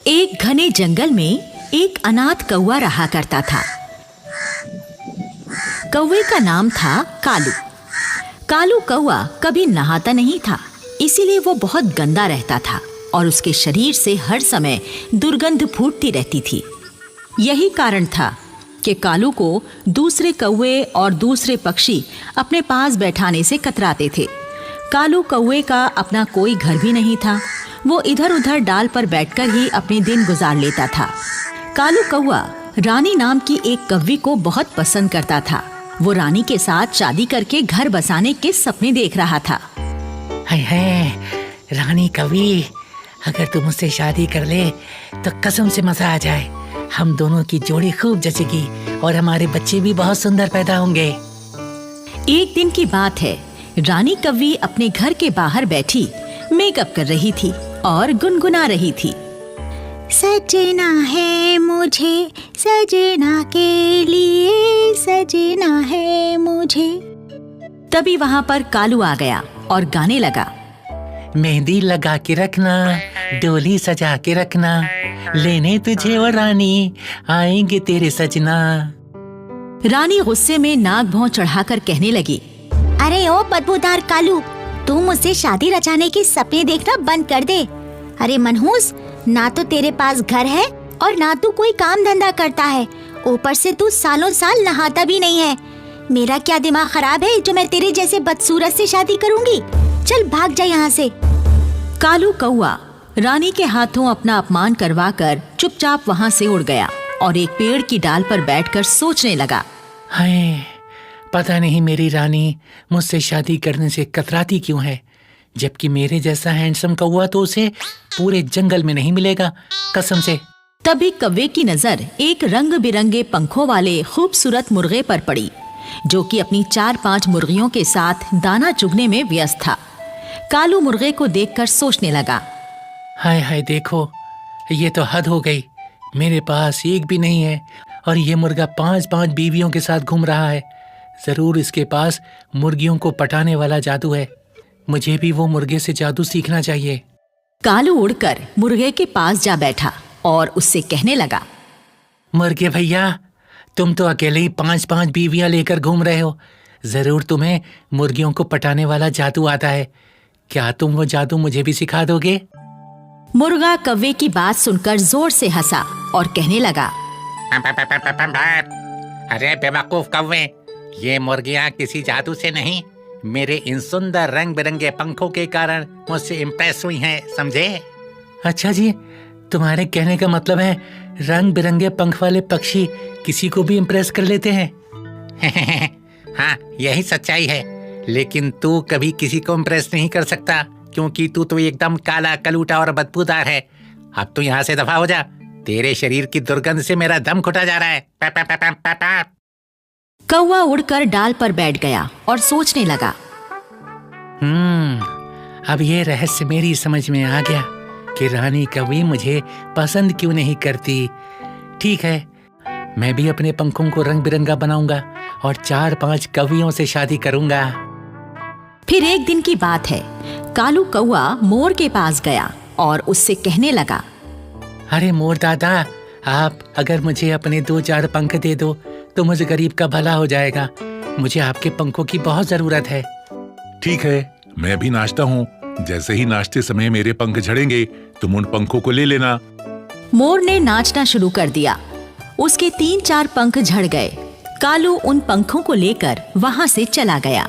एक घने जंगल में एक अनाथ कौवा रहा करता था। कौवे का नाम था कालू। कालू कौवा कभी नहाता नहीं था, इसीलिए वो बहुत गंदा रहता था और उसके शरीर से हर समय दुर्गंध फूटती रहती थी। यही कारण था कि कालू को दूसरे कौवे और दूसरे पक्षी अपने पास बैठाने से कतराते थे। कालू कौवे का अपना कोई घर भी नहीं था, वो इधर उधर डाल पर बैठकर ही अपने दिन गुजार लेता था। कालू कौवा रानी नाम की एक कव्वी को बहुत पसंद करता था। वो रानी के साथ शादी करके घर बसाने के सपने देख रहा था। है रानी कवि, अगर तू मुझसे शादी कर ले तो कसम से मजा आ जाए। हम दोनों की जोड़ी खूब जचेगी और हमारे बच्चे भी बहुत सुंदर पैदा होंगे। एक दिन की बात है, रानी कव्वी अपने घर के बाहर बैठी मेकअप कर रही थी और गुनगुना रही थी। सजना है मुझे सजना के लिए, सजना है मुझे। तभी वहाँ पर कालू आ गया और गाने लगा। मेहंदी लगा के रखना, डोली सजा के रखना, लेने तुझे वो रानी आएंगे तेरे सजना। रानी गुस्से में नाक भौं चढ़ाकर कहने लगी, अरे ओ बदबूदार कालू, तू मुझसे शादी रचाने के सपने देखना बंद कर दे। अरे मनहूस, ना तो तेरे पास घर है और ना तू कोई काम धंधा करता है, ऊपर से तू सालों साल नहाता भी नहीं है। मेरा क्या दिमाग खराब है जो मैं तेरे जैसे बदसूरत से शादी करूंगी? चल भाग जा यहाँ से। कालू कौवा रानी के हाथों अपना अपमान करवाकर चुपचाप वहाँ से उड़ गया और एक पेड़ की डाल पर बैठकर सोचने लगा। हाय, पता नहीं मेरी रानी मुझसे शादी करने से कतराती क्यों है, जबकि मेरे जैसा हैंडसम कौवा तो उसे पूरे जंगल में नहीं मिलेगा, कसम से। तभी कौवे की नजर एक रंग बिरंगे पंखों वाले खूबसूरत मुर्गे पर पड़ी, जो कि अपनी 4-5 मुर्गियों के साथ दाना चुगने में व्यस्त था। कालू मुर्गे को देखकर सोचने लगा, हाय हाय, देखो ये तो हद हो गई। मेरे पास एक भी नहीं है और ये मुर्गा 5-5 बीवियों के साथ घूम रहा है। जरूर इसके पास मुर्गियों को पटाने वाला जादू है। मुझे भी वो मुर्गे से जादू सीखना चाहिए। कालू उड़कर मुर्गे के पास जा बैठा और उससे कहने लगा, मुर्गे भैया, तुम तो अकेले ही 5-5 बीवियां लेकर घूम रहे हो। जरूर तुम्हें मुर्गियों को पटाने वाला जादू आता है। क्या तुम वो जादू मुझे भी सिखा दोगे? मुर्गा कौवे की बात सुनकर जोर से हंसा और कहने लगा, अरे बेवकूफ कौवे, ये मुर्गियाँ किसी जादू से नहीं, मेरे इन सुंदर रंग बिरंगे पंखों के कारण मुझसे इम्प्रेस हुई हैं, समझे? अच्छा जी, तुम्हारे कहने का मतलब है रंग बिरंगे पंख वाले पक्षी किसी को भी इम्प्रेस कर लेते हैं? हाँ, यही सच्चाई है, लेकिन तू कभी किसी को इम्प्रेस नहीं कर सकता, क्योंकि तू तो एकदम काला कलूटा और बदबूदार है। अब तू यहाँ से दफा हो जा, तेरे शरीर की दुर्गंध से मेरा दम घुटा जा रहा है। कौवा उड़कर डाल पर बैठ गया और सोचने लगा। अब ये रहस्य मेरी समझ में आ गया कि रानी कौवी मुझे पसंद क्यों नहीं करती। ठीक है, मैं भी अपने पंखों को रंग बिरंगा बनाऊंगा और 4-5 कौवियों से शादी करूंगा। फिर एक दिन की बात है, कालू कौवा मोर के पास गया और उससे कहने लगा, अरे मोर दादा, आप अगर मुझे अपने 2-4 पंख दे दो तो मुझे गरीब का भला हो जाएगा। मुझे आपके पंखों की बहुत जरूरत है। ठीक है, मैं भी नाचता हूँ। जैसे ही नाचते समय मेरे पंख झड़ेंगे तुम उन पंखों को ले लेना। मोर ने नाचना शुरू कर दिया। उसके 3-4 पंख झड़ गए। कालू उन पंखों को लेकर वहां से चला गया।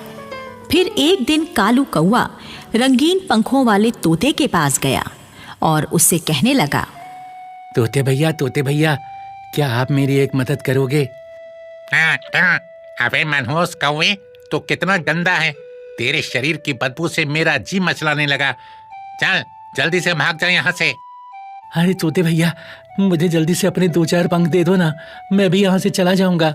फिर एक दिन कालू कौवा रंगीन पंखों वाले तोते के पास गया और उससे कहने लगा, तोते भैया, क्या आप मेरी एक मदद करोगे? अबे मनहूस कौवे, तो कितना गंदा है। तेरे शरीर की बदबू से मेरा जी मचलाने लगा। चल जल्दी से भाग जा यहाँ से। अरे तोते भैया, मुझे जल्दी से अपने 2-4 पंख दे दो ना, मैं भी यहाँ से चला जाऊंगा।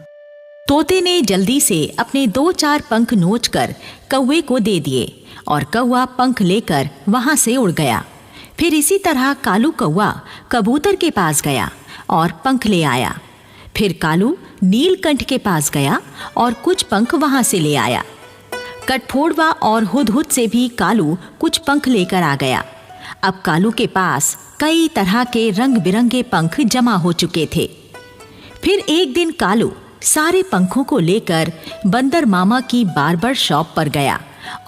तोते ने जल्दी से अपने 2-4 पंख नोचकर कौवे को दे दिए और कौवा पंख लेकर वहां से उड़ गया। फिर इसी तरह कालू कौवा कबूतर के पास गया और पंख ले आया। फिर कालू नीलकंठ के पास गया और कुछ पंख वहां से ले आया। कठफोड़वा और हुदहुद से भी कालू कुछ पंख लेकर आ गया। अब कालू के पास कई तरह के रंग बिरंगे पंख जमा हो चुके थे। फिर एक दिन कालू सारे पंखों को लेकर बंदर मामा की बार्बर शॉप पर गया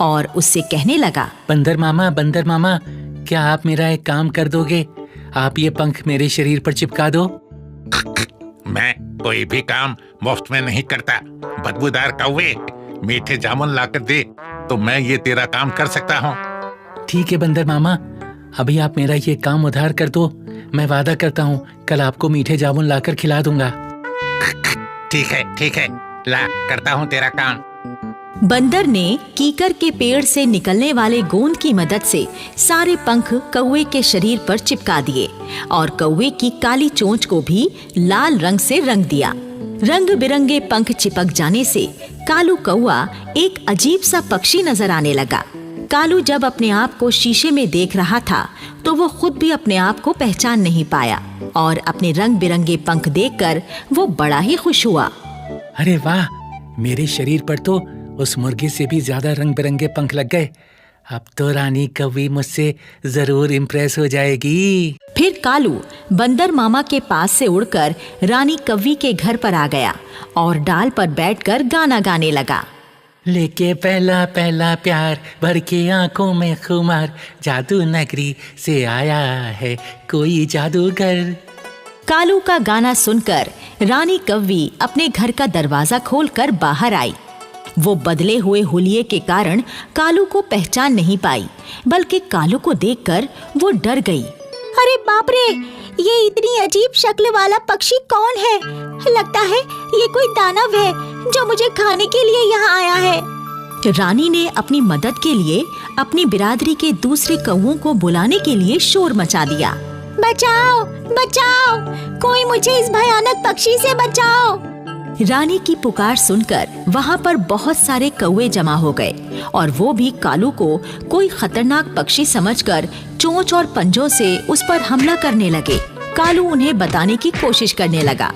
और उससे कहने लगा, बंदर मामा, क्या आप मेरा एक काम कर दोगे? आप ये पंख मेरे शरीर पर चिपका दो। मैं कोई भी काम मुफ्त में नहीं करता। बदबूदार कौवे, मीठे जामुन लाकर दे तो मैं ये तेरा काम कर सकता हूँ। ठीक है बंदर मामा, अभी आप मेरा ये काम उधार कर दो। मैं वादा करता हूँ कल आपको मीठे जामुन लाकर खिला दूंगा। ठीक है, ला करता हूँ तेरा काम। बंदर ने कीकर के पेड़ से निकलने वाले गोंद की मदद से सारे पंख कौवे के शरीर पर चिपका दिए और कौवे की काली चोंच को भी लाल रंग से रंग दिया। रंग बिरंगे पंख चिपक जाने से कालू कौवा एक अजीब सा पक्षी नजर आने लगा। कालू जब अपने आप को शीशे में देख रहा था तो वो खुद भी अपने आप को पहचान नहीं पाया और अपने रंग बिरंगे पंख देखकर वो बड़ा ही खुश हुआ। अरे वाह, मेरे शरीर पर तो उस मुर्गे से भी ज्यादा रंग बिरंगे पंख लग गए। अब तो रानी कौवी मुझसे जरूर इम्प्रेस हो जाएगी। फिर कालू बंदर मामा के पास से उड़कर रानी कौवी के घर पर आ गया और डाल पर बैठकर गाना गाने लगा। लेके पहला पहला प्यार, भर के आंखों में खुमार, जादू नगरी से आया है कोई जादूगर। कालू का गाना सुनकर रानी कौवी अपने घर का दरवाजा खोलकर बाहर आई। वो बदले हुए हुलिये के कारण कालू को पहचान नहीं पाई, बल्कि कालू को देखकर वो डर गई। अरे बाप रे, ये इतनी अजीब शक्ल वाला पक्षी कौन है? लगता है ये कोई दानव है जो मुझे खाने के लिए यहाँ आया है। रानी ने अपनी मदद के लिए अपनी बिरादरी के दूसरे कौवों को बुलाने के लिए शोर मचा दिया। बचाओ बचाओ, कोई मुझे इस भयानक पक्षी से बचाओ। रानी की पुकार सुनकर वहाँ पर बहुत सारे कौवे जमा हो गए और वो भी कालू को कोई खतरनाक पक्षी समझकर चोंच और पंजों से उस पर हमला करने लगे। कालू उन्हें बताने की कोशिश करने लगा।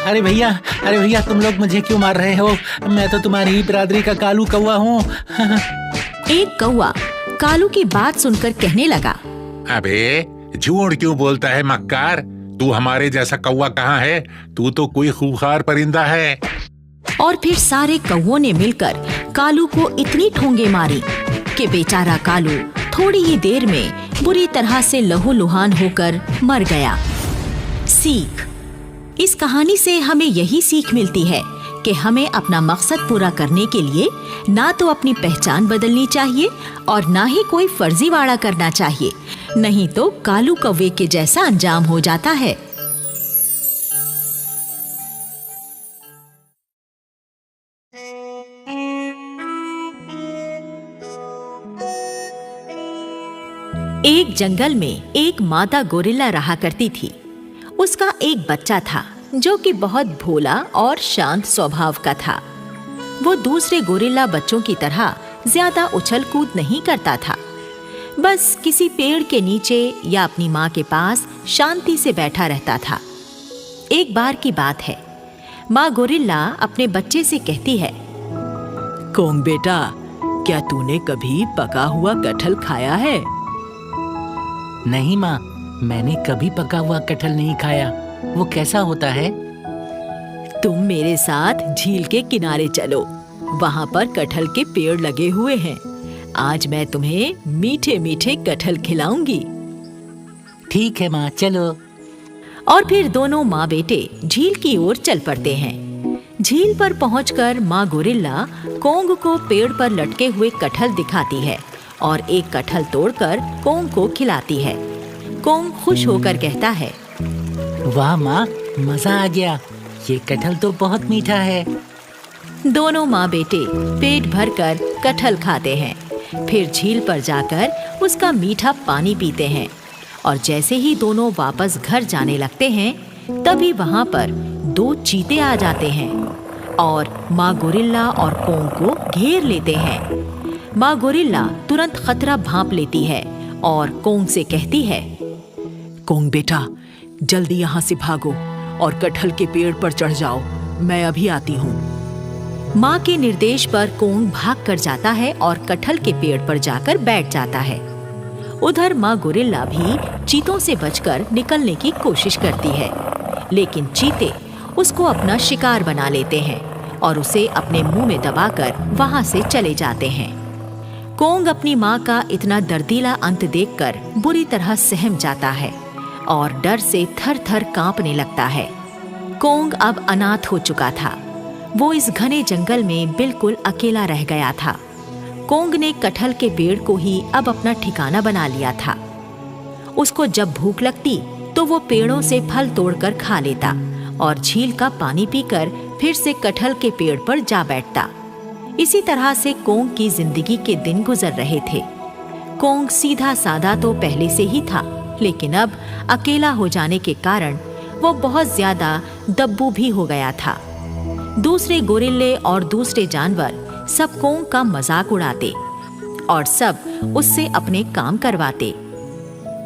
अरे भैया, तुम लोग मुझे क्यों मार रहे हो? मैं तो तुम्हारी ही बिरादरी का कालू कौवा हूँ। एक कौवा कालू की बात सुनकर कहने लगा, अबे झूठ क्यों बोलता है मक्कार? तू हमारे जैसा कौवा कहाँ है? तू तो कोई खूंखार परिंदा है। और फिर सारे कौवों ने मिलकर कालू को इतनी ठोंगे मारी कि बेचारा कालू थोड़ी ही देर में बुरी तरह से लहूलुहान होकर मर गया। सीख, इस कहानी से हमें यही सीख मिलती है कि हमें अपना मकसद पूरा करने के लिए ना तो अपनी पहचान बदलनी चाहिए और ना ही कोई फर्जीवाड़ा करना चाहिए, नहीं तो कालू कौवे के जैसा अंजाम हो जाता है। एक जंगल में एक मादा गोरिल्ला रहा करती थी। उसका एक बच्चा था जो कि बहुत भोला और शांत स्वभाव का था। वो दूसरे गोरिल्ला बच्चों की तरह ज्यादा उछल कूद नहीं करता था, बस किसी पेड़ के नीचे या अपनी माँ के पास शांति से बैठा रहता था। एक बार की बात है, माँ गोरिल्ला अपने बच्चे से कहती है, कोंग बेटा, क्या तूने कभी पका हुआ कटहल खाया है? नहीं माँ, मैंने कभी पका हुआ कटहल नहीं खाया। वो कैसा होता है? तुम मेरे साथ झील के किनारे चलो, वहाँ पर कटहल के पेड़ लगे हुए हैं। आज मैं तुम्हें मीठे मीठे कटहल खिलाऊंगी। ठीक है माँ, चलो। और फिर दोनों माँ बेटे झील की ओर चल पड़ते हैं। झील पर पहुंचकर माँ गोरिल्ला कोंग को पेड़ पर लटके हुए कटहल दिखाती है और एक कटहल तोड़कर कोंग को खिलाती है। कोंग खुश होकर कहता है, वाह माँ, मजा आ गया, ये कटहल तो बहुत मीठा है। दोनों माँ बेटे पेट भरकर कटहल खाते हैं, फिर झील पर जाकर उसका मीठा पानी पीते हैं और जैसे ही दोनों वापस घर जाने लगते हैं तभी वहाँ पर दो चीते आ जाते हैं और माँ गोरिल्ला और कोंग को घेर लेते हैं। माँ गोरिल्ला तुरंत खतरा भांप लेती है और कोंग से कहती है, कोंग बेटा, जल्दी यहाँ से भागो और कटहल के पेड़ पर चढ़ जाओ, मैं अभी आती हूँ। माँ के निर्देश पर कोंग भाग कर जाता है और कटहल के पेड़ पर जाकर बैठ जाता है। उधर माँ गोरिल्ला भी चीतों से बचकर निकलने की कोशिश करती है, लेकिन चीते उसको अपना शिकार बना लेते हैं और उसे अपने मुंह में दबाकर वहां से चले जाते हैं। कोंग अपनी माँ का इतना दर्दीला अंत देखकर बुरी तरह सहम जाता है और डर से थर-थर कांपने लगता है। कोंग अब अनाथ हो चुका था। वो इस घने जंगल में बिल्कुल अकेला रह गया था। कोंग ने कटहल के पेड़ को ही अब अपना ठिकाना बना लिया था। उसको जब भूख लगती तो वो पेड़ों से फल तोड़कर खा लेता और झील का पानी पीकर फिर से कटहल के पेड़ पर जा बैठता। इसी तरह से कोंग की जिंदगी के दिन गुजर रहे थे। कोंग सीधा साधा तो पहले से ही था, लेकिन अब अकेला हो जाने के कारण वो बहुत ज्यादा दब्बू भी हो गया था। दूसरे गोरिल्ले और दूसरे जानवर सब कोंग का मजाक उड़ाते और सब उससे अपने काम करवाते।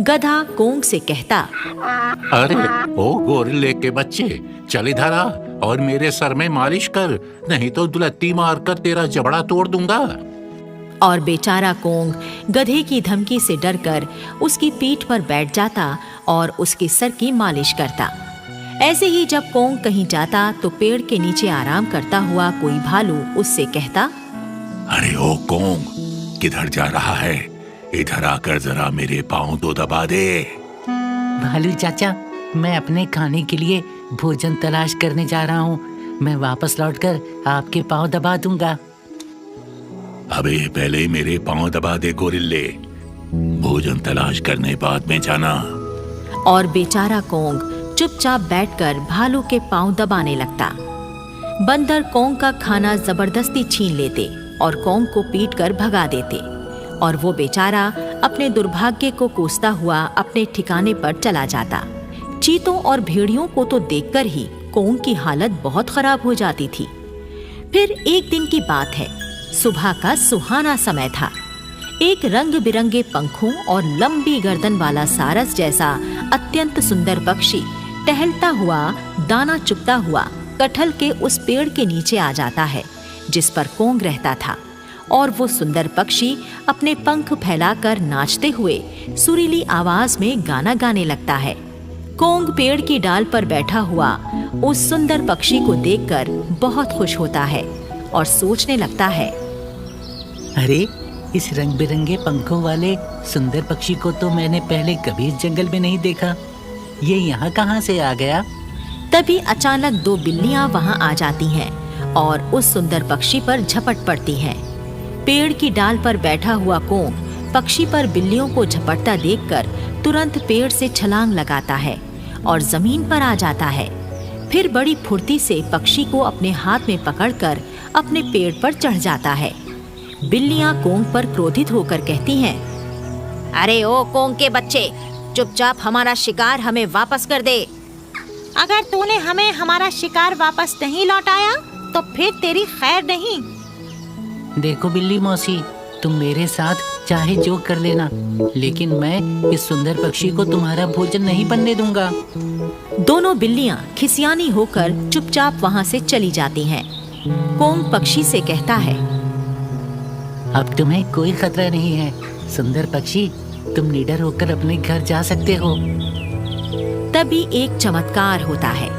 गधा कोंग से कहता, अरे ओ गोरिल्ले के बच्चे, चल इधर आ और मेरे सर में मालिश कर, नहीं तो दुलत्ती मारकर तेरा जबड़ा तोड़ दूंगा। और बेचारा कोंग गधे की धमकी से डरकर उसकी पीठ पर बैठ जाता और उसके सर की मालिश करता। ऐसे ही जब कोंग कहीं जाता तो पेड़ के नीचे आराम करता हुआ कोई भालू उससे कहता, अरे ओ कोंग, किधर जा रहा है? इधर आकर जरा मेरे पाँव तो दबा दे। भालू चाचा, मैं अपने खाने के लिए भोजन तलाश करने जा रहा हूँ। मैं वापस लौटकर आपके पाँव दबा दूंगा। अबे पहले मेरे पाँव दबा दे गोरिल्ले, भोजन तलाश करने बाद में जाना। और बेचारा कोंग चुपचाप बैठकर भालू के पांव दबाने लगता। बंदर कोंग का खाना जबरदस्ती छीन लेते और कोंग को पीटकर भगा देते और वो बेचारा अपने दुर्भाग्य को कोसता हुआ अपने ठिकाने पर चला जाता। चीतों और भेड़ियों को तो देखकर ही कोंग की हालत बहुत खराब हो जाती थी। फिर एक दिन की बात है, सुबह का सुहाना समय था। एक रंग बिरंगे पंखों और लंबी गर्दन वाला सारस जैसा अत्यंत सुंदर पक्षी टहलता हुआ, दाना चुगता हुआ कटहल के उस पेड़ के नीचे आ जाता है जिस पर कोंग रहता था। और वो सुंदर पक्षी अपने पंख फैलाकर नाचते हुए सुरीली आवाज में गाना गाने लगता है। कोंग पेड़ की डाल पर बैठा हुआ उस सुंदर पक्षी को देखकर बहुत खुश होता है और सोचने लगता है, अरे इस रंग बिरंगे पंखों वाले सुंदर पक्षी को तो मैंने पहले कभी इस जंगल में नहीं देखा। ये यहाँ कहाँ से आ गया? तभी अचानक दो बिल्लियाँ वहाँ आ जाती हैं और उस सुंदर पक्षी पर झपट पड़ती हैं। पेड़ की डाल पर बैठा हुआ कोंग पक्षी पर बिल्लियों को झपटता देखकर तुरंत पेड़ से छलांग लगाता है और जमीन पर आ जाता है। फिर बड़ी फुर्ती से पक्षी को अपने हाथ में पकड़कर अपने पेड़ पर चढ़ जाता है। बिल्लियाँ कोंग पर क्रोधित होकर कहती हैं, अरे ओ कोंग के बच्चे, चुपचाप हमारा शिकार हमें वापस कर दे। अगर तूने हमें हमारा शिकार वापस नहीं लौटाया तो फिर तेरी खैर नहीं। देखो बिल्ली मौसी, तुम मेरे साथ चाहे जो कर लेना, लेकिन मैं इस सुंदर पक्षी को तुम्हारा भोजन नहीं बनने दूंगा। दोनों बिल्लियाँ खिसियानी होकर चुपचाप वहाँ से चली जाती हैं। कोंग पक्षी से कहता है, अब तुम्हें कोई खतरा नहीं है सुंदर पक्षी, तुम निडर होकर अपने घर जा सकते हो। तभी एक चमत्कार होता है।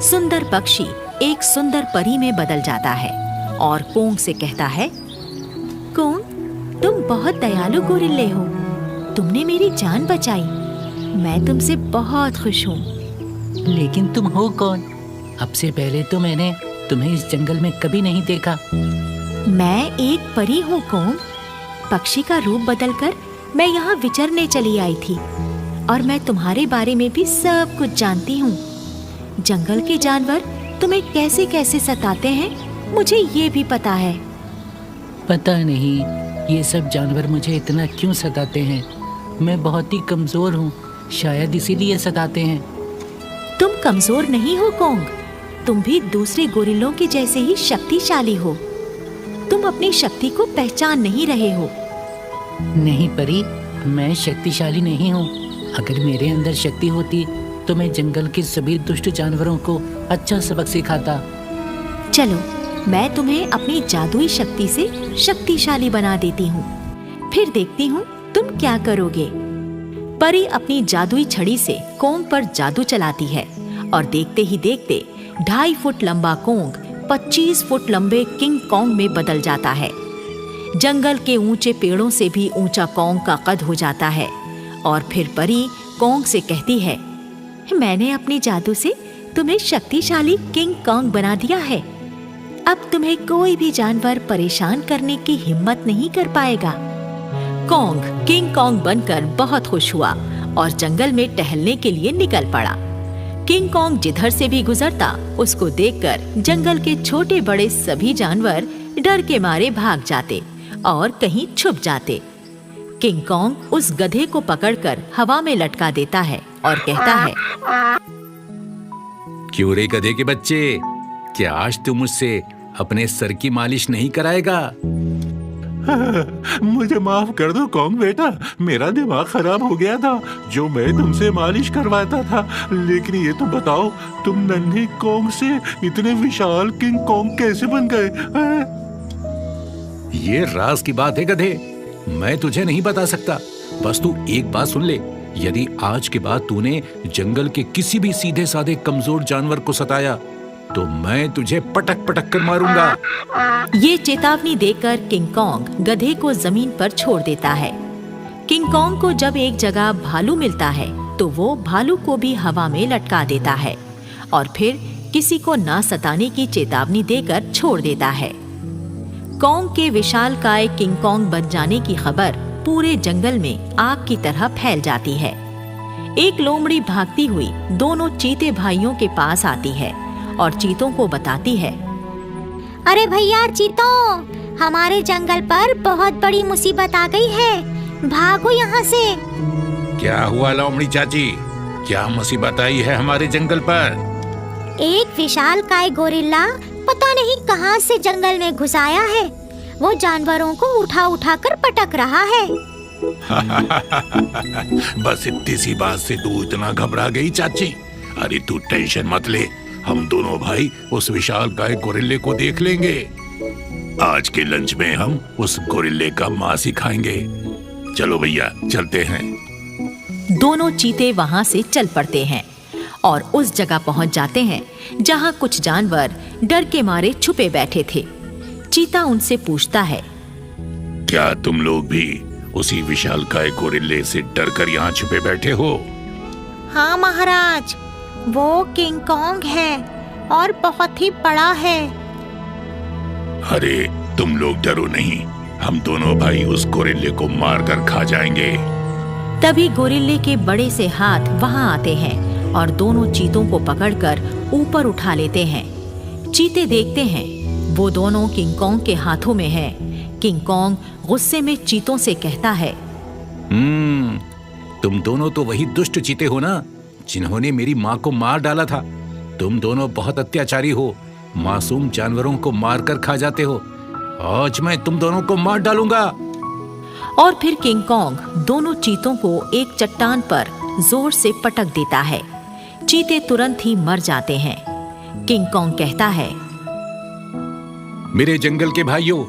सुंदर पक्षी एक सुंदर परी में बदल जाता है और कोंग से कहता है, कोंग, तुम बहुत दयालु गोरिल्ले हो। तुमने मेरी जान बचाई। मैं तुमसे बहुत खुश हूँ। लेकिन तुम हो कौन? अब से पहले तो मैंने तुम्हें इस जंगल में कभी नहीं देखा। मैं एक परी हूँ कोंग। पक्षी का रूप बदलकर मैं यहाँ विचरने चली आई थी और मैं तुम्हारे बारे में भी सब कुछ जानती हूँ। जंगल के जानवर तुम्हें कैसे कैसे सताते हैं, मुझे ये भी पता है। पता नहीं ये सब जानवर मुझे इतना क्यों सताते हैं। मैं बहुत ही कमजोर हूँ, शायद इसीलिए सताते हैं। तुम कमजोर नहीं हो कोंग, तुम भी दूसरे गोरिल्लों के जैसे ही शक्तिशाली हो। तुम अपनी शक्ति को पहचान नहीं रहे हो। नहीं परी, मैं शक्तिशाली नहीं हूँ। अगर मेरे अंदर शक्ति होती तो मैं जंगल के सभी दुष्ट जानवरों को अच्छा सबक सिखाता। चलो, मैं तुम्हें अपनी जादुई शक्ति से शक्तिशाली बना देती हूँ। फिर देखती हूँ तुम क्या करोगे? परी अपनी जादुई छड़ी से कोंग पर जादू चलाती है और देखते ही देखते 2.5 फुट लंबा कोंग 25 फुट लंबे किंग कॉन्ग में बदल जाता है। जंगल के ऊंचे पेड़ों से भी ऊंचा कॉन्ग का कद हो जाता है और फिर परी कॉन्ग से कहती है, मैंने अपने जादू से तुम्हें शक्तिशाली किंग कॉन्ग बना दिया है। अब तुम्हें कोई भी जानवर परेशान करने की हिम्मत नहीं कर पाएगा। कॉन्ग किंग कॉन्ग बनकर बहुत खुश हुआ और जंगल में टहलने के लिए निकल पड़ा। किंग कॉन्ग जिधर से भी गुजरता उसको देखकर जंगल के छोटे बड़े सभी जानवर डर के मारे भाग जाते और कहीं छुप जाते। किंग कॉन्ग उस गधे को पकड़कर हवा में लटका देता है और कहता है, क्यों रे गधे के बच्चे, क्या आज तू मुझसे अपने सर की मालिश नहीं कराएगा? मुझे माफ कर दो कॉन्ग बेटा, मेरा दिमाग खराब हो गया था जो मैं तुमसे मालिश करवाता था। लेकिन ये तो बताओ, तुम नन्ही कॉन्ग से इतने विशाल किंग कॉन्ग कैसे बन गए? ये राज की बात है गधे, मैं तुझे नहीं बता सकता। बस तू एक बात सुन ले, यदि आज के बाद तूने जंगल के किसी भी सीधे साधे कमजोर जानवर को सताया तो मैं तुझे पटक पटक कर मारूंगा। ये चेतावनी देकर किंग कॉन्ग गधे को जमीन पर छोड़ देता है। किंग कॉन्ग को जब एक जगह भालू मिलता है तो वो भालू को भी हवा में लटका देता है और फिर किसी को ना सताने की चेतावनी देकर छोड़ देता है। कॉन्ग के विशालकाय किंग कॉन्ग बन जाने की खबर पूरे जंगल में आग की तरह फैल जाती है। एक लोमड़ी भागती हुई दोनों चीते भाइयों के पास आती है और चीतों को बताती है, अरे भैया चीतों, हमारे जंगल पर बहुत बड़ी मुसीबत आ गई है, भागो यहाँ से। क्या हुआ लोमड़ी चाची, क्या मुसीबत आई है हमारे जंगल पर? एक विशालकाय गोरिल्ला पता नहीं कहाँ से जंगल में घुस आया है। वो जानवरों को उठा उठा कर पटक रहा है। बस इतनी सी बात से तू इतना घबरा गई चाची? अरे तू टेंशन मत ले, हम दोनों भाई उस विशालकाय गोरिल्ले को देख लेंगे। आज के लंच में हम उस गोरिल्ले का मांस ही खाएंगे। चलो भैया चलते हैं। दोनों चीते वहां से चल पड़ते हैं और उस जगह पहुंच जाते हैं जहां कुछ जानवर डर के मारे छुपे बैठे थे। चीता उनसे पूछता है, क्या तुम लोग भी उसी विशालकाय गोरिल्ले से डरकर यहाँ छुपे बैठे हो? हाँ महाराज, वो किंग कॉन्ग है और बहुत ही बड़ा है। अरे तुम लोग डरो नहीं, हम दोनों भाई उस गोरिल्ले को मारकर खा जाएंगे। तभी गोरिल्ले के बड़े से हाथ वहां आते हैं और दोनों चीतों को पकड़कर ऊपर उठा लेते हैं। चीते देखते हैं वो दोनों किंग कॉन्ग के हाथों में है। किंग कॉन्ग गुस्से में चीतों से कहता है, तुम दोनों तो वही दुष्ट चीते हो ना, जिन्होंने मेरी माँ को मार डाला था। तुम दोनों बहुत अत्याचारी हो, मासूम जानवरों को मारकर खा जाते हो। आज मैं तुम दोनों को मार डालूंगा। और फिर किंग कॉन्ग दोनों चीतों को एक चट्टान पर जोर से पटक देता है। चीते तुरंत ही मर जाते हैं। किंग कॉन्ग कहता है, मेरे जंगल के भाइयों,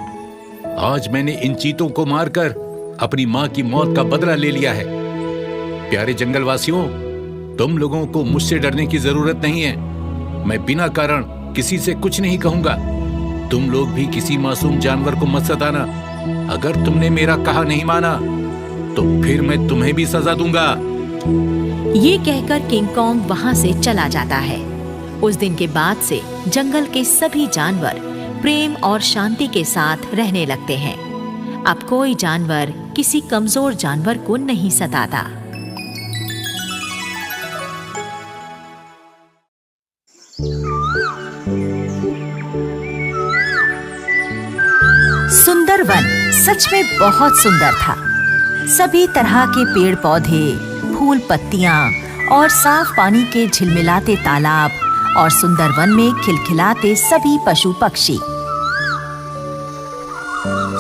आज मैंने इन चीतों को मारकर अपनी माँ की मौत का बदला ले लिया है। प्यारे जंगल वासियों, तुम लोगों को मुझसे डरने की जरूरत नहीं है। मैं बिना कारण किसी से कुछ नहीं कहूंगा। तुम लोग भी किसी मासूम जानवर को मत सताना। अगर तुमने मेरा कहा नहीं माना तो फिर मैं तुम्हें भी सजा दूंगा। ये कहकर किंग कॉन्ग वहां से चला जाता है। उस दिन के बाद से जंगल के सभी जानवर प्रेम और शांति के साथ रहने लगते हैं। अब कोई जानवर किसी कमजोर जानवर को नहीं सताता। सुंदर वन सच में बहुत सुंदर था। सभी तरह के पेड़ पौधे, फूल पत्तियां और साफ पानी के झिलमिलाते तालाब और सुंदर वन में खिलखिलाते सभी पशु पक्षी।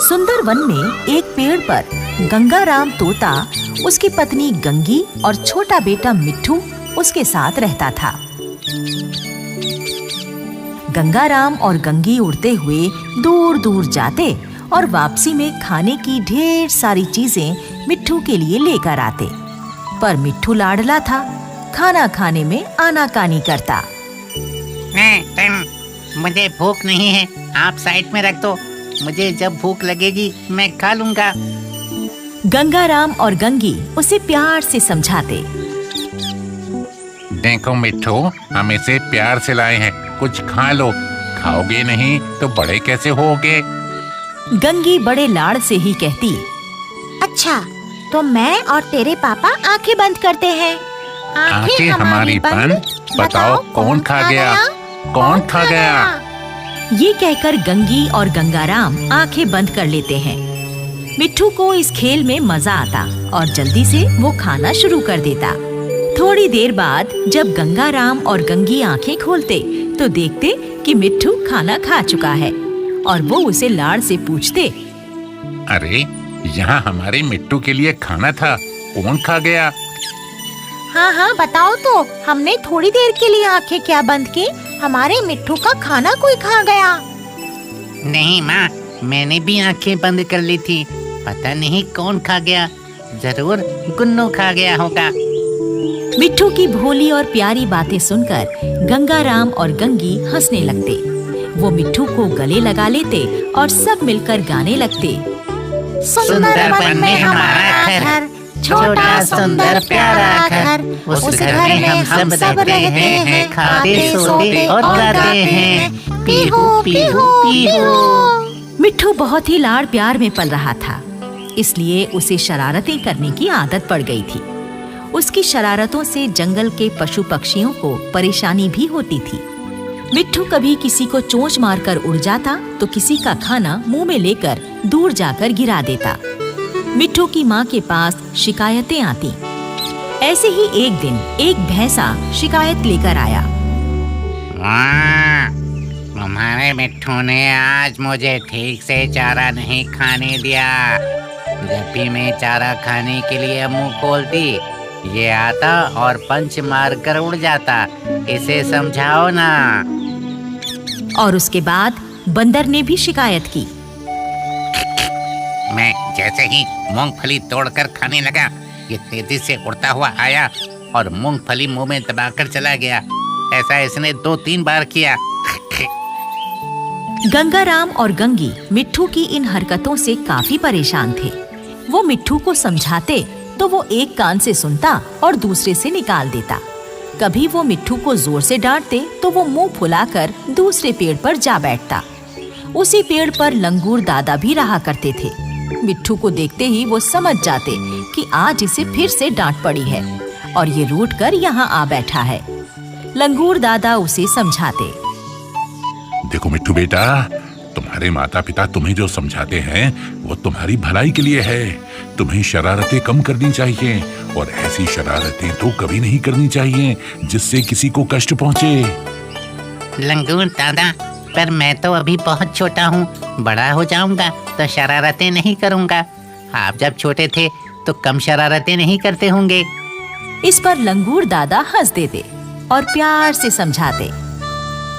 सुंदर वन में एक पेड़ पर गंगाराम तोता, उसकी पत्नी गंगी और छोटा बेटा मिट्ठू उसके साथ रहता था। गंगाराम और गंगी उड़ते हुए दूर दूर जाते और वापसी में खाने की ढेर सारी चीजें मिट्ठू के लिए लेकर आते। पर मिट्ठू लाडला था, खाना खाने में आनाकानी करता। मुझे भूख नहीं है, आप साइड में रख दो। मुझे जब भूख लगेगी मैं खा लूंगा। गंगाराम और गंगी उसे प्यार से समझाते। देखो मिट्ठू, हम इसे प्यार से लाए हैं, कुछ खा लो। खाओगे नहीं तो बड़े कैसे होगे? गंगी बड़े लाड़ से ही कहती। अच्छा, तो मैं और तेरे पापा आंखें बंद करते हैं। आंखें हमारी बंद, बताओ कौन खा गया? कौन खा गया? ये कहकर गंगी और गंगाराम आंखें बंद कर लेते हैं। मिट्ठू को इस खेल में मजा आता और जल्दी से वो खाना शुरू कर देता। थोड़ी देर बाद जब गंगाराम और गंगी आंखें खोलते तो देखते कि मिट्ठू खाना खा चुका है और वो उसे लाड़ से पूछते। अरे, यहाँ हमारे मिट्टू के लिए खाना था, कौन खा गया? हाँ हाँ, बताओ तो, हमने थोड़ी देर के लिए आंखें क्या बंद की? हमारे मिट्ठू का खाना कोई खा गया। नहीं माँ, मैंने भी आंखें बंद कर ली थी। पता नहीं कौन खा गया, जरूर गुन्नू खा गया होगा। मिट्ठू की भोली और प्यारी बातें सुनकर गंगाराम और गंगी हंसने लगते। वो मिट्ठू को गले लगा लेते और सब मिलकर गाने लगते। सुंदर वन में हमारा घर, छोटा सुंदर प्यारा घर, उस घर में हम सब रहते हैं, खाते सोते और गाते हैं, पीहू पीहू पीहू। मिट्ठू बहुत ही लाड़ प्यार में पल रहा था, इसलिए उसे शरारतें करने की आदत पड़ गई थी। उसकी शरारतों से जंगल के पशु पक्षियों को परेशानी भी होती थी। मिट्ठू कभी किसी को चोंच मारकर उड़ जाता तो किसी का खाना मुंह में लेकर दूर जाकर गिरा देता। मिट्ठू की माँ के पास शिकायतें आती। ऐसे ही एक दिन एक भैंसा शिकायत लेकर आया। तुम्हारे मिट्ठू ने आज मुझे ठीक से चारा नहीं खाने दिया। जब भी मैं चारा खाने के लिए मुंह खोलती, ये आता और पंच मार कर उड़ जाता। इसे समझाओ ना। और उसके बाद बंदर ने भी शिकायत की। मैं जैसे ही मूंगफली तोड़कर खाने लगा, ये तेजी से उड़ता हुआ आया और मूंगफली मुंह में दबाकर चला गया। ऐसा इसने 2-3 बार किया। गंगाराम और गंगी मिट्ठू की इन हरकतों से काफी परेशान थे। वो मिट्ठू को समझाते तो वो एक कान से सुनता और दूसरे से निकाल देता। कभी वो मिट्ठू को जोर से डांटते तो वो मुंह फुलाकर दूसरे पेड़ पर जा बैठता। उसी पेड़ पर लंगूर दादा भी रहा करते थे। मिट्ठू को देखते ही वो समझ जाते कि आज इसे फिर से डांट पड़ी है और ये रूठ कर यहाँ आ बैठा है। लंगूर दादा उसे समझाते। देखो मिट्टू बेटा, तुम्हारे माता पिता तुम्हें जो समझाते हैं वो तुम्हारी भलाई के लिए है। तुम्हें शरारतें कम करनी चाहिए और ऐसी शरारतें तो कभी नहीं करनी चाहिए जिससे किसी को कष्ट पहुंचे। लंगूर दादा, पर मैं तो अभी बहुत छोटा हूँ, बड़ा हो जाऊंगा तो शरारतें नहीं करूँगा। आप जब छोटे थे तो कम शरारतें नहीं करते होंगे। इस पर लंगूर दादा हंस देते और प्यार से समझाते।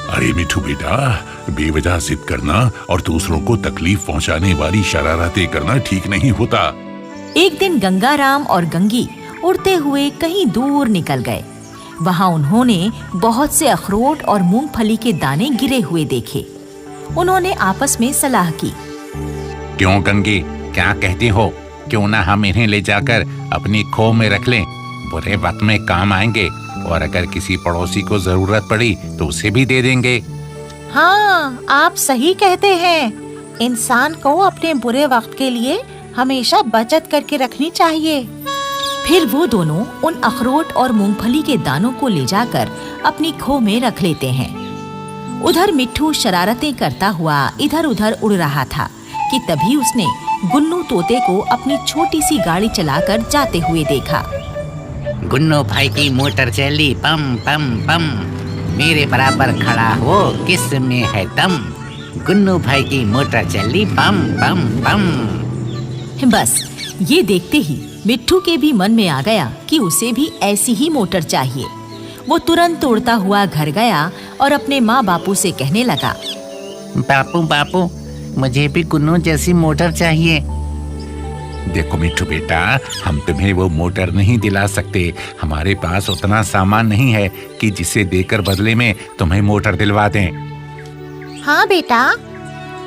अरे मिट्टू बेटा, बेवजह जिद करना और दूसरों को तकलीफ पहुंचाने वाली शरारतें करना ठीक नहीं होता। एक दिन गंगाराम और गंगी उड़ते हुए कहीं दूर निकल गए। वहां उन्होंने बहुत से अखरोट और मूंगफली के दाने गिरे हुए देखे। उन्होंने आपस में सलाह की। क्यों गंगी, क्या कहती हो? क्यों ना हम इन्हें ले जाकर अपनी खो में रख लें? बुरे वक्त में काम आएंगे और अगर किसी पड़ोसी को जरूरत पड़ी तो उसे भी दे देंगे। हाँ, आप सही कहते हैं। इंसान को अपने बुरे वक्त के लिए हमेशा बचत करके रखनी चाहिए। फिर वो दोनों उन अखरोट और मूंगफली के दानों को ले जाकर अपनी खो में रख लेते हैं। उधर मिट्ठू शरारतें करता हुआ इधर उधर उड़ रहा था कि तभी उसने गुन्नू तोते को अपनी छोटी सी गाड़ी चलाकर जाते हुए देखा। गुन्नू भाई की मोटर चली पम पम पम, मेरे बराबर खड़ा हो किस में है दम। गुन्नू भाई की मोटर चली पम पम पम। बस ये देखते ही मिट्ठू के भी मन में आ गया कि उसे भी ऐसी ही मोटर चाहिए। वो तुरंत उड़ता हुआ घर गया और अपने माँ बापू से कहने लगा। बापू बापू, मुझे भी गुन्नू जैसी मोटर चाहिए। देखो मिट्टू बेटा, हम तुम्हें वो मोटर नहीं दिला सकते। हमारे पास उतना सामान नहीं है कि जिसे देकर बदले में तुम्हें मोटर दिलवा दें। हाँ बेटा,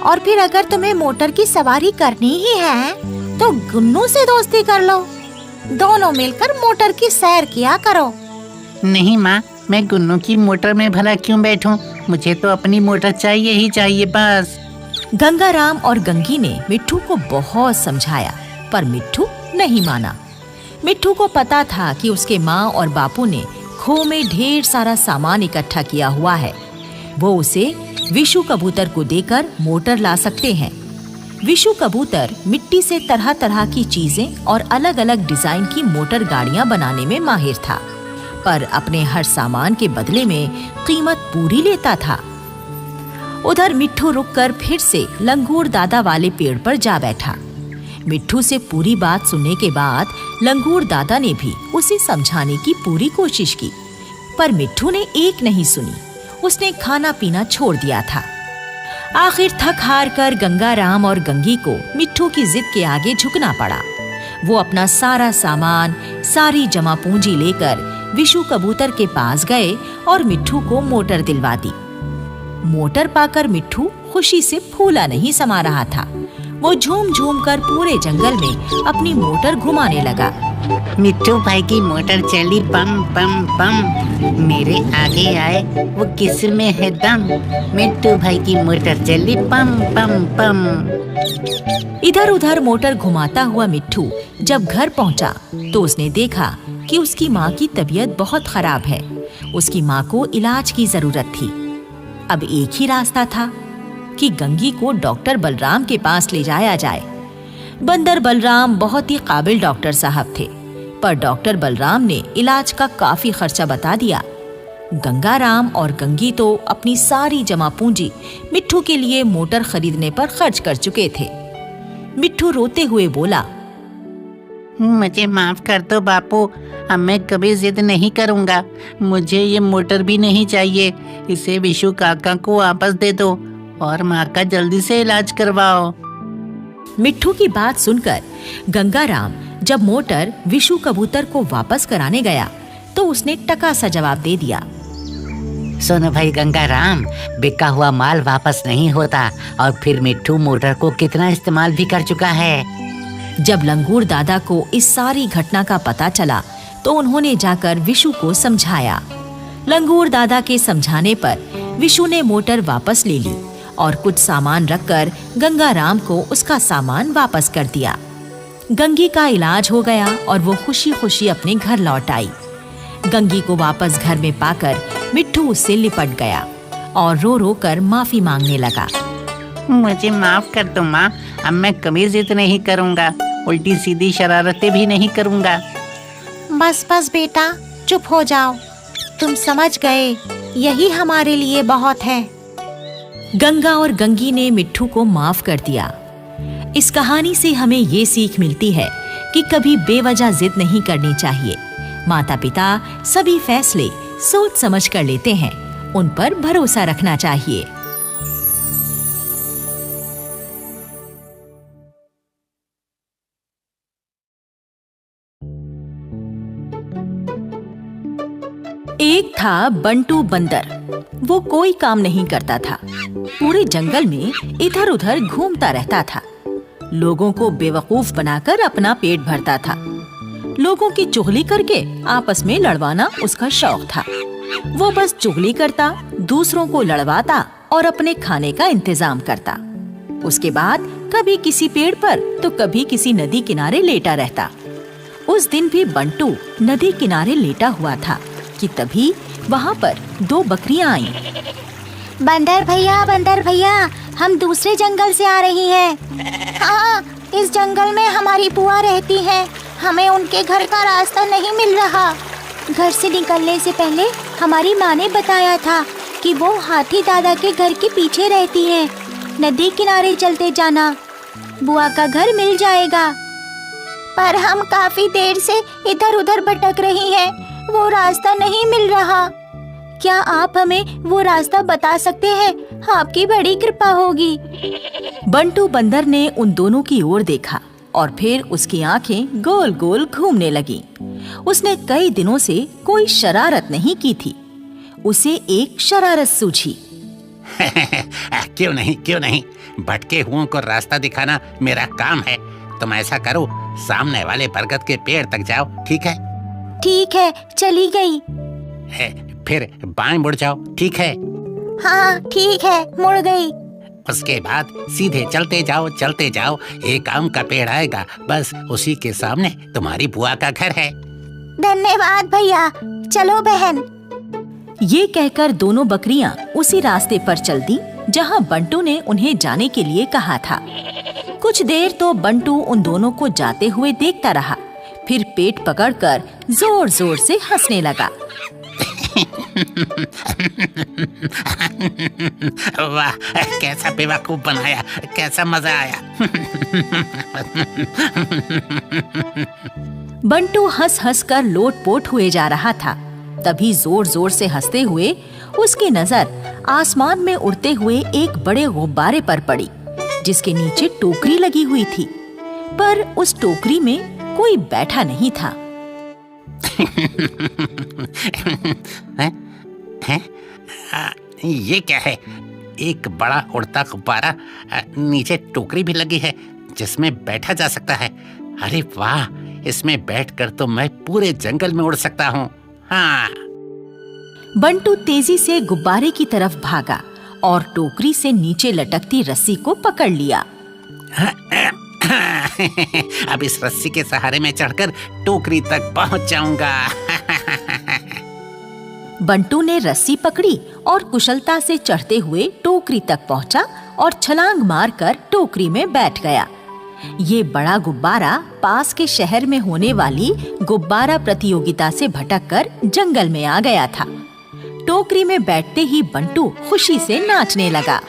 और फिर अगर तुम्हें मोटर की सवारी करनी ही है तो गुन्नू से दोस्ती कर लो। दोनों मिलकर मोटर की सैर किया करो। नहीं माँ, मैं गुन्नू की मोटर में भला क्यों बैठूं? मुझे तो अपनी मोटर चाहिए ही चाहिए बस। गंगाराम और गंगी ने मिट्ठू को बहुत समझाया, पर मिट्ठू नहीं माना। मिट्ठू को पता था कि उसके माँ और बापू ने खो में ढेर सारा सामान इकट्ठा किया हुआ है। वो उसे विशु कबूतर को देकर मोटर ला सकते हैं। विशु कबूतर मिट्टी से तरह तरह की चीजें और अलग अलग डिजाइन की मोटर गाड़ियां बनाने में माहिर था, पर अपने हर सामान के बदले में कीमत पूरी लेता था। उधर मिट्ठू रुककर फिर से लंगूर दादा वाले पेड़ पर जा बैठा। मिट्ठू से पूरी बात सुनने के बाद लंगूर दादा ने भी उसे समझाने की पूरी कोशिश की, पर मिट्ठू ने एक नहीं सुनी। उसने खाना पीना छोड़ दिया था। आखिर थक हार कर गंगाराम और गंगी को मिट्ठू की जिद के आगे झुकना पड़ा। वो अपना सारा सामान, सारी जमा पूंजी लेकर विशु कबूतर के पास गए और मिट्ठू को मोटर दिलवा दी। मोटर पाकर मिट्ठू खुशी से फूला नहीं समा रहा था। वो झूम झूम कर पूरे जंगल में अपनी मोटर घुमाने लगा। मिट्टू भाई की मोटर चली पम पम पम, मेरे आगे आए वो किस में है दम। मिट्टू भाई की मोटर चली पम पम पम। इधर उधर मोटर घुमाता हुआ मिट्ठू जब घर पहुंचा तो उसने देखा कि उसकी माँ की तबीयत बहुत खराब है। उसकी माँ को इलाज की जरूरत थी। अब एक ही रास्ता था कि गंगी को डॉक्टर बलराम के पास ले जाया जाए। बंदर बलराम बहुत ही काबिल डॉक्टर साहब थे, पर डॉक्टर बलराम ने इलाज का काफी खर्चा बता दिया। गंगाराम और गंगी तो अपनी सारी जमा पूंजी मिट्ठू के लिए मोटर खरीदने पर खर्च कर चुके थे। मिट्ठू रोते हुए बोला, मुझे माफ कर दो बापू, अब मैं कभी जिद नहीं करूँगा। मुझे ये मोटर भी नहीं चाहिए। इसे विशु काका को वापस दे दो और माँ का जल्दी से इलाज करवाओ। मिट्ठू की बात सुनकर गंगाराम जब मोटर विशु कबूतर को वापस कराने गया तो उसने टका सा जवाब दे दिया। सुनो भाई गंगाराम, बिका हुआ माल वापस नहीं होता, और फिर मिट्ठू मोटर को कितना इस्तेमाल भी कर चुका है। जब लंगूर दादा को इस सारी घटना का पता चला तो उन्होंने जाकर विशु को समझाया। लंगूर दादा के समझाने पर विशु ने मोटर वापस ले ली और कुछ सामान रखकर गंगाराम को उसका सामान वापस कर दिया। गंगी का इलाज हो गया और वो खुशी खुशी अपने घर लौट आई। गंगी को वापस घर में पाकर मिट्ठू उससे लिपट गया और रो रो कर माफी मांगने लगा। मुझे माफ कर दो माँ, अब मैं कभी जिद नहीं करूँगा, उल्टी सीधी शरारतें भी नहीं करूँगा। बस बस बेटा, चुप हो जाओ। तुम समझ गए, यही हमारे लिए बहुत है। गंगा और गंगी ने मिट्ठू को माफ कर दिया। इस कहानी से हमें ये सीख मिलती है कि कभी बेवजह जिद नहीं करनी चाहिए। माता पिता सभी फैसले सोच समझ कर लेते हैं, उन पर भरोसा रखना चाहिए। एक था बंटू बंदर। वो कोई काम नहीं करता था। पूरे जंगल में इधर उधर घूमता रहता था। लोगों को बेवकूफ बनाकर अपना पेट भरता था। लोगों की चुगली करके आपस में लड़वाना उसका शौक था। वो बस चुगली करता, दूसरों को लड़वाता और अपने खाने का इंतजाम करता। उसके बाद कभी किसी पेड़ पर तो कभी किसी नदी किनारे लेटा रहता। उस दिन भी बंटू नदी किनारे लेटा हुआ था कि तभी वहाँ पर दो बकरियां आईं। बंदर भैया, हम दूसरे जंगल से आ रही हैं। हाँ, इस जंगल में हमारी बुआ रहती है। हमें उनके घर का रास्ता नहीं मिल रहा। घर से निकलने से पहले हमारी माँ ने बताया था कि वो हाथी दादा के घर के पीछे रहती है। नदी किनारे चलते जाना, बुआ का घर मिल जाएगा। पर हम काफी देर से इधर उधर भटक रही हैं, वो रास्ता नहीं मिल रहा। क्या आप हमें वो रास्ता बता सकते हैं? आपकी बड़ी कृपा होगी। बंटू बंदर ने उन दोनों की ओर देखा और फिर उसकी आंखें गोल गोल घूमने लगीं। उसने कई दिनों से कोई शरारत नहीं की थी। उसे एक शरारत सूझी। क्यों नहीं, भटके हुओं को रास्ता दिखाना मेरा काम है। तुम ऐसा करो, सामने वाले बरगद के पेड़ तक जाओ, ठीक है? ठीक है, चली गई। फिर बाएं मुड़ जाओ, ठीक है? हाँ ठीक है, मुड़ गई। उसके बाद सीधे चलते जाओ, एक आम का पेड़ आएगा, बस उसी के सामने तुम्हारी बुआ का घर है। धन्यवाद भैया, चलो बहन। ये कहकर दोनों बकरियां उसी रास्ते पर चल दी जहां बंटू ने उन्हें जाने के लिए कहा था। कुछ देर तो बंटू उन दोनों को जाते हुए देखता रहा, फिर पेट पकड़कर जोर जोर से हंसने लगा। वाह, कैसा बेवकूफ बनाया, कैसा मजा आया। बंटू हंस हंस कर लोटपोट हुए जा रहा था। तभी जोर जोर से हंसते हुए उसकी नजर आसमान में उड़ते हुए एक बड़े गुब्बारे पर पड़ी, जिसके नीचे टोकरी लगी हुई थी, पर उस टोकरी में कोई बैठा नहीं था। ये क्या है? एक बड़ा उड़ता गुब्बारा, नीचे टोकरी भी लगी है जिसमें बैठा जा सकता है। अरे वाह, इसमें बैठकर तो मैं पूरे जंगल में उड़ सकता हूँ। हाँ। बंटू तेजी से गुब्बारे की तरफ भागा और टोकरी से नीचे लटकती रस्सी को पकड़ लिया। अब इस रस्सी के सहारे में चढ़कर टोकरी तक पहुँच जाऊंगा। बंटू ने रस्सी पकड़ी और कुशलता से चढ़ते हुए टोकरी तक पहुंचा और छलांग मारकर टोकरी में बैठ गया। ये बड़ा गुब्बारा पास के शहर में होने वाली गुब्बारा प्रतियोगिता से भटककर जंगल में आ गया था। टोकरी में बैठते ही बंटू खुशी से नाचने लगा।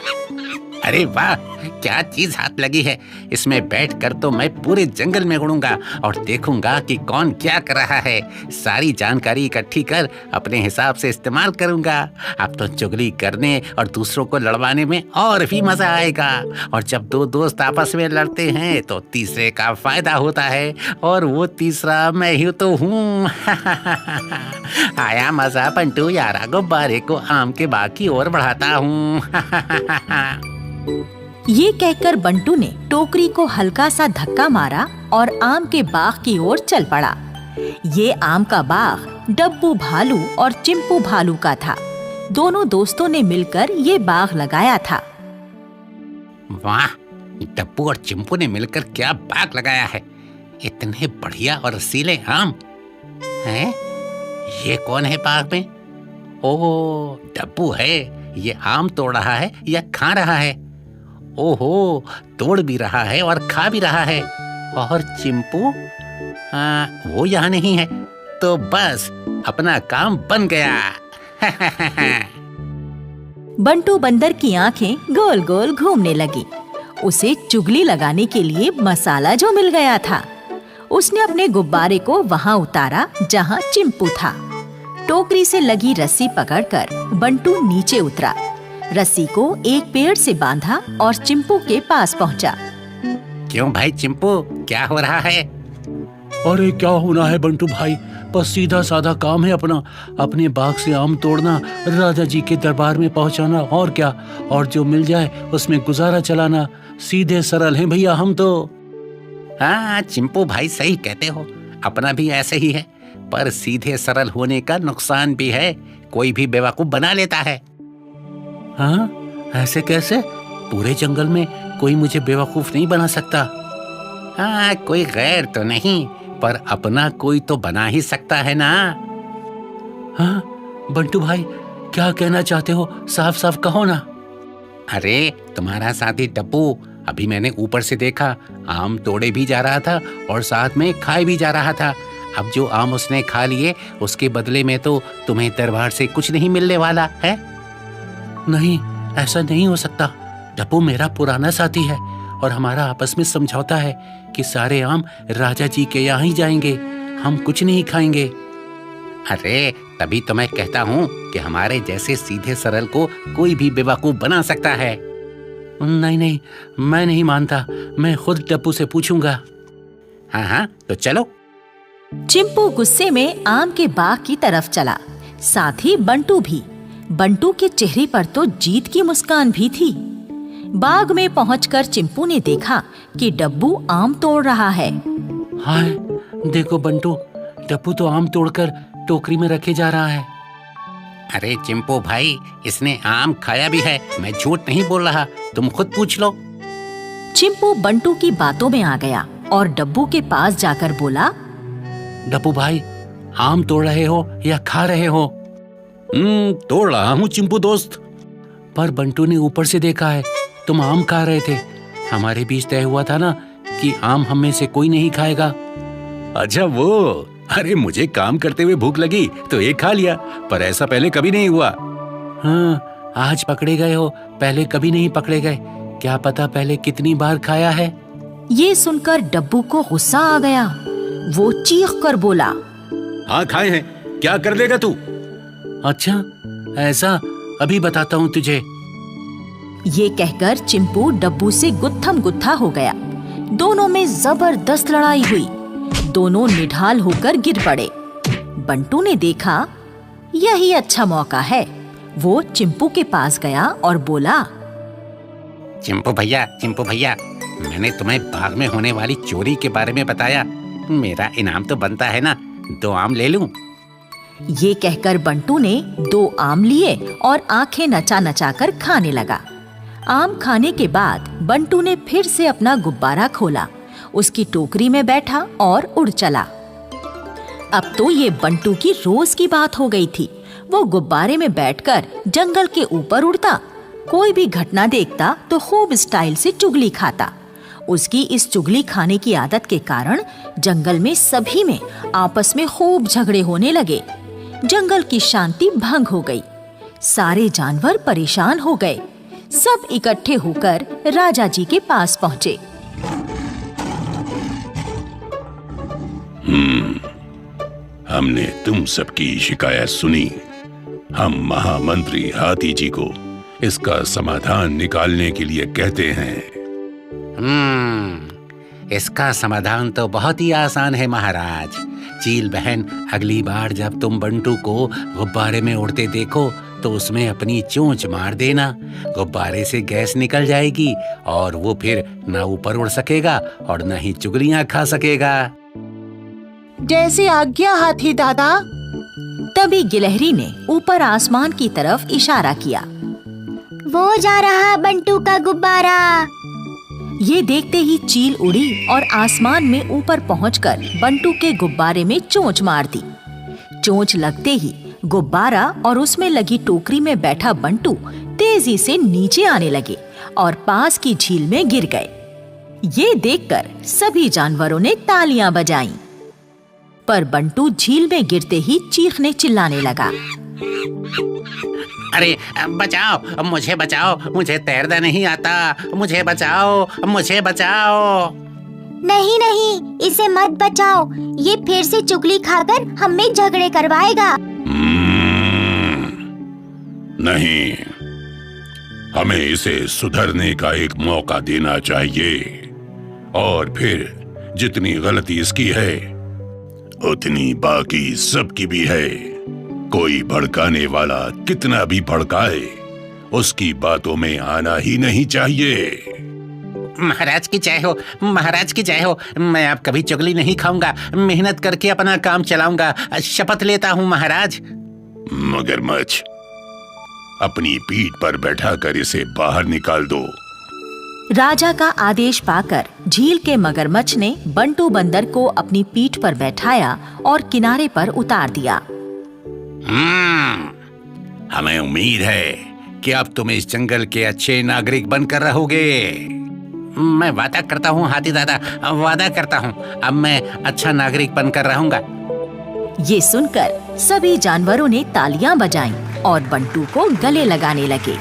अरे वाह, क्या चीज हाथ लगी है। इसमें बैठकर तो मैं पूरे जंगल में उड़ूंगा और देखूंगा कि कौन क्या कर रहा है। सारी जानकारी इकट्ठी कर अपने हिसाब से इस्तेमाल करूंगा। अब तो चुगली करने और दूसरों को लड़वाने में और भी मजा आएगा। और जब दो दोस्त आपस में लड़ते हैं तो तीसरे का फायदा होता है, और वो तीसरा मैं ही तो हूँ। आया मजा बंटू यारा, गुब्बारे को आम के बाग की ओर बढ़ाता हूँ। ये कहकर बंटू ने टोकरी को हल्का सा धक्का मारा और आम के बाग की ओर चल पड़ा। ये आम का बाग डब्बू भालू और चिंपू भालू का था। दोनों दोस्तों ने मिलकर ये बाग लगाया था। वाह, डब्बू और चिंपू ने मिलकर क्या बाग लगाया है। इतने बढ़िया और रसीले आम हैं। ये कौन है बाग में? ओह, डब्बू है। ये आम तोड़ रहा है या खा रहा है? ओहो, तोड़ भी रहा है और खा भी रहा है। और चिंपू, वो यहाँ नहीं है, तो बस अपना काम बन गया। बंटू बंदर की आंखें गोल गोल घूमने लगी। उसे चुगली लगाने के लिए मसाला जो मिल गया था। उसने अपने गुब्बारे को वहां उतारा जहां चिंपू था। टोकरी से लगी रस्सी पकड़कर बंटू नीचे उतरा, रस्सी को एक पेड़ से बांधा और चिंपू के पास पहुंचा। क्यों भाई चिंपू, क्या हो रहा है? अरे क्या होना है बंटू भाई, बस सीधा साधा काम है अपना। अपने बाग से आम तोड़ना, राजा जी के दरबार में पहुंचाना, और क्या। और जो मिल जाए उसमें गुजारा चलाना। सीधे सरल हैं भैया हम तो। हाँ चिंपू भाई, सही कहते हो। अपना भी ऐसे ही है, पर सीधे सरल होने का नुकसान भी है। कोई भी बेवकूफ बना लेता है। हाँ, ऐसे कैसे? पूरे जंगल में कोई मुझे बेवकूफ नहीं बना सकता। हाँ, कोई गैर तो नहीं, पर अपना कोई तो बना ही सकता है ना। हाँ बंटू भाई, क्या कहना चाहते हो? साफ साफ कहो ना। अरे तुम्हारा साथी डब्बू अभी मैंने ऊपर से देखा, आम तोड़े भी जा रहा था और साथ में खाए भी जा रहा था। अब जो आम उसने खा लिए, उसके बदले में तो तुम्हें दरबार से कुछ नहीं मिलने वाला है। नहीं, ऐसा नहीं हो सकता। डब्बू मेरा पुराना साथी है और हमारा आपस में समझौता है कि सारे आम राजा जी के यहाँ ही जाएंगे, हम कुछ नहीं खाएंगे। अरे तभी तो मैं कहता हूँ कि हमारे जैसे सीधे सरल को कोई भी बेवकूफ बना सकता है। नहीं नहीं, मैं नहीं मानता। मैं खुद डब्बू से पूछूंगा। हाँ हाँ, तो चलो। चिंपू गुस्से में आम के बाग की तरफ चला, साथ ही बंटू भी। बंटू के चेहरे पर तो जीत की मुस्कान भी थी। बाग में पहुंचकर चिंपू ने देखा कि डब्बू आम तोड़ रहा है। हाय, देखो बंटू, डब्बू तो आम तोड़कर टोकरी में रखे जा रहा है। अरे चिंपू भाई, इसने आम खाया भी है, मैं झूठ नहीं बोल रहा, तुम खुद पूछ लो। चिंपू बंटू की बातों में आ गया और डब्बू के पास जाकर बोला, डब्बू भाई, आम तोड़ रहे हो या खा रहे हो? तोड़ रहा हूँ चिंपू दोस्त। पर बंटू ने ऊपर से देखा है तुम आम खा रहे थे। हमारे बीच तय हुआ था ना कि आम हम में से कोई नहीं खाएगा। अच्छा वो, अरे मुझे काम करते हुए भूख लगी तो एक खा लिया, पर ऐसा पहले कभी नहीं हुआ। हाँ, आज पकड़े गए हो, पहले कभी नहीं पकड़े गए। क्या पता पहले कितनी बार खाया है। ये सुनकर डब्बू को गुस्सा आ गया। वो चीख कर बोला, हाँ खाए हैं, क्या कर देगा तू? अच्छा ऐसा, अभी बताता हूँ तुझे। ये कहकर चिंपू डब्बू से गुत्थम गुत्था हो गया। दोनों में जबरदस्त लड़ाई हुई। दोनों निढाल होकर गिर पड़े। बंटू ने देखा यही अच्छा मौका है। वो चिंपू के पास गया और बोला, चिंपू भैया, मैंने तुम्हें बाग में होने वाली चोरी के बारे में बताया। मेरा इनाम तो बनता है ना, 2 आम ले लूं? ये कहकर बंटू ने 2 आम लिए और आंखें नचा नचा कर खाने लगा। आम खाने के बाद बंटू ने फिर से अपना गुब्बारा खोला, उसकी टोकरी में बैठा और उड़ चला। अब तो ये बंटू की रोज की बात हो गई थी। वो गुब्बारे में बैठकर जंगल के ऊपर उड़ता, कोई भी घटना देखता तो खूब स्टाइल से चुगली खाता। उसकी इस चुगली खाने की आदत के कारण जंगल में सभी में आपस में खूब झगड़े होने लगे। जंगल की शांति भंग हो गई। सारे जानवर परेशान हो गए। सब इकट्ठे होकर राजा जी के पास पहुंचे। हमने तुम सबकी शिकायत सुनी। हम महामंत्री हाथी जी को इसका समाधान निकालने के लिए कहते हैं। इसका समाधान तो बहुत ही आसान है महाराज। चील बहन, अगली बार जब तुम बंटू को गुब्बारे में उड़ते देखो तो उसमें अपनी चोंच मार देना। गुब्बारे से गैस निकल जाएगी और वो फिर न ऊपर उड़ सकेगा और न ही चुगलियां खा सकेगा। जैसे आज्ञा हाथी दादा। तभी गिलहरी ने ऊपर आसमान की तरफ इशारा किया। वो जा रहा बंटू का गुब्बारा। ये देखते ही चील उड़ी और आसमान में ऊपर पहुंचकर बंटू के गुब्बारे में चोंच मार दी। चोंच लगते ही गुब्बारा और उसमें लगी टोकरी में बैठा बंटू तेजी से नीचे आने लगे और पास की झील में गिर गए। ये देखकर सभी जानवरों ने तालियां बजाईं। पर बंटू झील में गिरते ही चीखने चिल्लाने लगा। अरे बचाओ, मुझे बचाओ, मुझे तैरना नहीं आता, मुझे बचाओ, मुझे बचाओ। नहीं नहीं, इसे मत बचाओ, ये फिर से चुगली खाकर हमें झगड़े करवाएगा। नहीं, हमें इसे सुधरने का एक मौका देना चाहिए और फिर जितनी गलती इसकी है उतनी बाकी सबकी भी है। कोई भड़काने वाला कितना भी भड़काए, उसकी बातों में आना ही नहीं चाहिए। महाराज की जय हो, महाराज की जय हो। मैं अब कभी चुगली नहीं खाऊंगा, मेहनत करके अपना काम चलाऊंगा, शपथ लेता हूँ महाराज। मगरमच्छ, अपनी पीठ पर बैठाकर इसे बाहर निकाल दो। राजा का आदेश पाकर झील के मगरमच्छ ने बंटू बंदर को अपनी पीठ पर बैठाया और किनारे पर उतार दिया। हमें उम्मीद है कि अब तुम इस जंगल के अच्छे नागरिक बनकर रहोगे। मैं वादा करता हूँ हाथी दादा, वादा करता हूँ, अब मैं अच्छा नागरिक बनकर रहूंगा। ये सुनकर सभी जानवरों ने तालियां बजाईं और बंटू को गले लगाने लगे।